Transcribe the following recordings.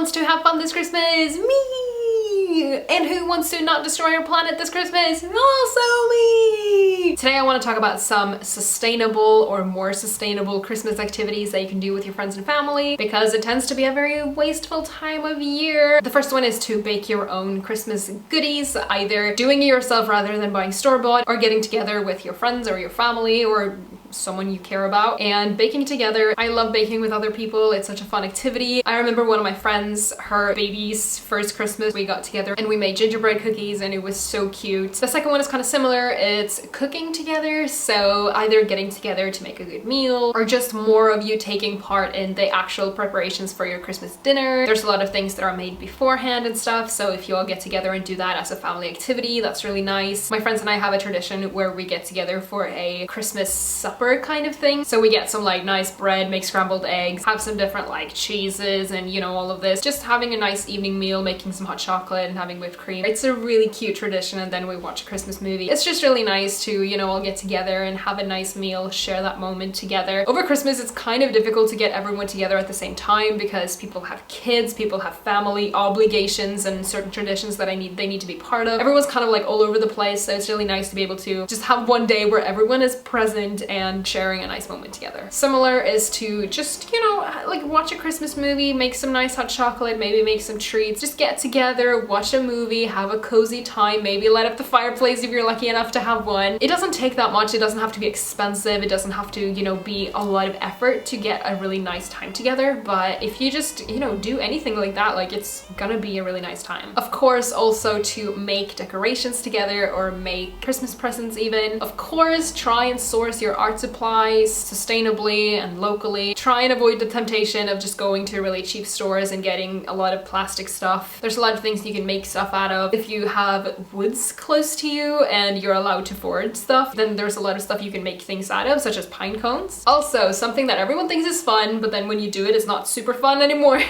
wants to have fun this Christmas? Me! And who wants to not destroy our planet this Christmas? Also me! Today I want to talk about some sustainable or more sustainable Christmas activities that you can do with your friends and family, because it tends to be a very wasteful time of year. The first one is to bake your own Christmas goodies, either doing it yourself rather than buying store-bought, or getting together with your friends or your family or someone you care about and baking together. I love baking with other people. It's such a fun activity. I remember one of my friends, her baby's first Christmas, we got together and we made gingerbread cookies and it was so cute. The second one is kind of similar. It's cooking together, so either getting together to make a good meal or just more of you taking part in the actual preparations for your Christmas dinner. There's a lot of things that are made beforehand and stuff, so if you all get together and do that as a family activity, that's really nice. My friends and I have a tradition where we get together for a Christmas supper kind of thing. So we get some like nice bread, make scrambled eggs, have some different like cheeses and you know, all of this. Just having a nice evening meal, making some hot chocolate and having whipped cream. It's a really cute tradition, and then we watch a Christmas movie. It's just really nice to, you know, all get together and have a nice meal, share that moment together. Over Christmas, it's kind of difficult to get everyone together at the same time because people have kids, people have family obligations and certain traditions that they need to be part of. Everyone's kind of like all over the place, so it's really nice to be able to just have one day where everyone is present and sharing a nice moment together. Similar is to just, you know, like watch a Christmas movie, make some nice hot chocolate, maybe make some treats, just get together, watch a movie, have a cozy time, maybe light up the fireplace if you're lucky enough to have one. It doesn't take that much, it doesn't have to be expensive, it doesn't have to, you know, be a lot of effort to get a really nice time together, but if you just, you know, do anything like that, like it's gonna be a really nice time. Of course, also to make decorations together or make Christmas presents even. Of course, try and source your art supplies sustainably and locally. Try and avoid the temptation of just going to really cheap stores and getting a lot of plastic stuff. There's a lot of things you can make stuff out of. If you have woods close to you and you're allowed to forage stuff, then there's a lot of stuff you can make things out of, such as pine cones. Also, something that everyone thinks is fun, but then when you do it, it's not super fun anymore.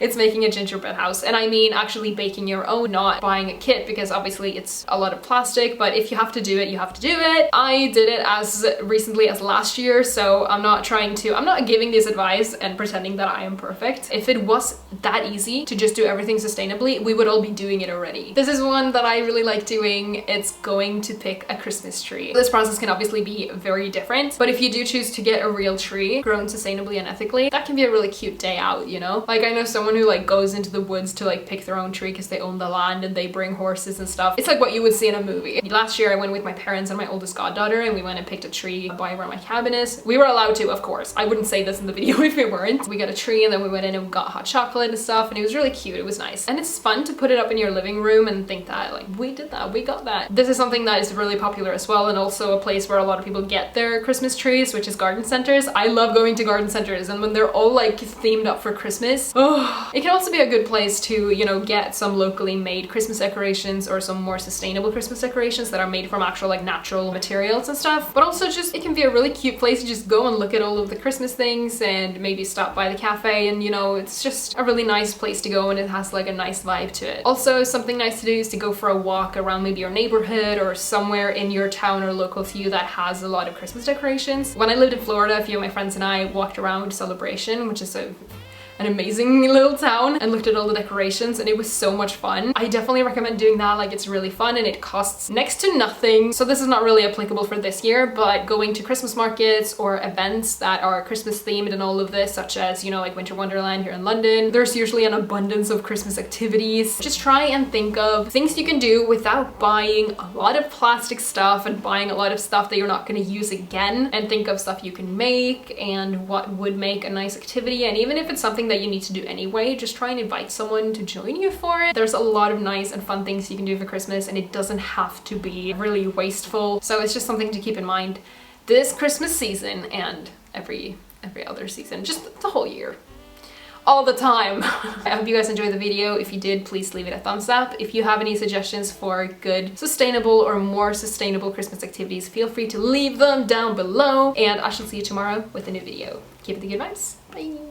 It's making a gingerbread house. And I mean actually baking your own, not buying a kit, because obviously it's a lot of plastic, but if you have to do it, you have to do it. I did it as recently as last year, so I'm not giving this advice and pretending that I am perfect. If it was that easy to just do everything sustainably, we would all be doing it already. This is one that I really like doing. It's going to pick a Christmas tree. This process can obviously be very different, but if you do choose to get a real tree grown sustainably and ethically, that can be a really cute day out, you know? Like I know someone who like goes into the woods to like pick their own tree because they own the land and they bring horses and stuff. It's like what you would see in a movie. Last year I went with my parents and my oldest goddaughter and we went and picked a tree by where my cabin is. We were allowed to, of course. I wouldn't say this in the video if we weren't. We got a tree and then we went in and we got hot chocolate and stuff, and it was really cute. It was nice. And it's fun to put it up in your living room and think that like, we did that, we got that. This is something that is really popular as well, and also a place where a lot of people get their Christmas trees, which is garden centers. I love going to garden centers, and when they're all like themed up for Christmas, oh, it can also be a good place to, you know, get some locally made Christmas decorations or some more sustainable Christmas decorations that are made from actual like natural materials and stuff. But also just, it can be a really cute place to just go and look at all of the Christmas things and maybe stop by the cafe, and you know, it's just a really nice place to go and it has like a nice vibe to it. Also, something nice to do is to go for a walk around maybe your neighborhood or somewhere in your town or local to you that has a lot of Christmas decorations. When I lived in Florida, a few of my friends and I walked around Celebration, which is an amazing little town, and looked at all the decorations, and it was so much fun. I definitely recommend doing that. Like, it's really fun and it costs next to nothing. So this is not really applicable for this year, but going to Christmas markets or events that are Christmas themed and all of this, such as, you know, like Winter Wonderland here in London, there's usually an abundance of Christmas activities. Just try and think of things you can do without buying a lot of plastic stuff and buying a lot of stuff that you're not going to use again, and think of stuff you can make and what would make a nice activity. And even if it's something that you need to do anyway, just try and invite someone to join you for it. There's a lot of nice and fun things you can do for Christmas, and it doesn't have to be really wasteful. So it's just something to keep in mind this Christmas season and every other season, just the whole year. All the time. I hope you guys enjoyed the video. If you did, please leave it a thumbs up. If you have any suggestions for good, sustainable or more sustainable Christmas activities, feel free to leave them down below, and I shall see you tomorrow with a new video. Keep it the good vibes. Bye!